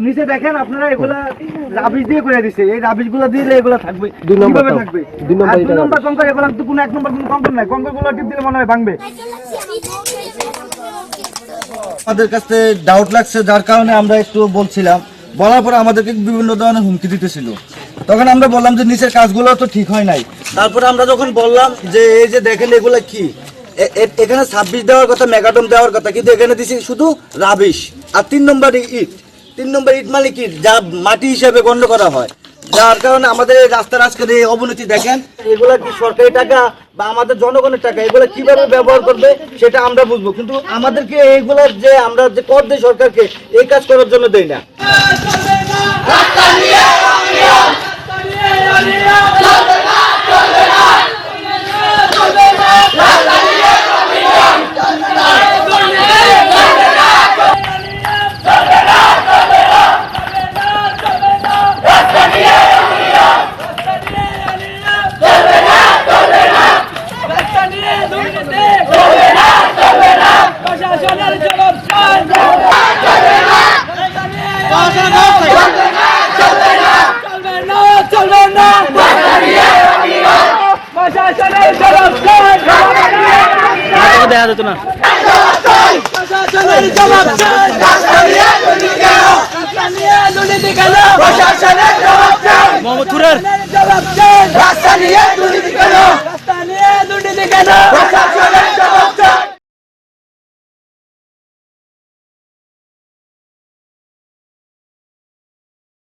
নিচে দেখেন আপনারা এগুলা রাবিশ দিয়ে করে দিছে, এই রাবিশ গুলো দিলে এগুলা থাকবে, দুই নম্বর কিভাবে থাকবে? আর দুই নম্বর কঙ্কর, এগুলা তো কোনো এক নম্বর কোনো কঙ্কর নাই, কঙ্কর গুলো টিপ দিলে মনে হয় ভাঙবে। আমাদের কাছে ডাউট লাগছে, যার কারণে আমরা একটু বলছিলাম, বলার পরে আমাদেরকে বিভিন্ন ধরনের হুমকি দিতেছিল। তখন আমরা বললাম যে নিচের কাজগুলো তো ঠিক হয় নাই। তারপরে আমরা যখন বললাম যে এই যে দেখেন এগুলা কি, এখানে 26 দেওয়ার কথা, মেগাডম দেওয়ার কথা, কিন্তু এখানে দিছি শুধু রাবিশ। আর 3 নম্বর ইট, 3 নম্বর ইট মানে কি, যা মাটি হিসেবে গণ্য করা হয়, যার কারণে আমাদের এই রাস্তার আজকের এই অবনতি। দেখেন এগুলা কি সরকারি টাকা বা আমাদের জনগণের টাকা, এগুলো কিভাবে ব্যবহার করবে সেটা আমরা বুঝবো, কিন্তু আমাদেরকে এইগুলা যে আমরা যে কর দেই সরকারকে, এই কাজ করার জন্য দেই না। দেখা যেত না মোহাম্মদপুরের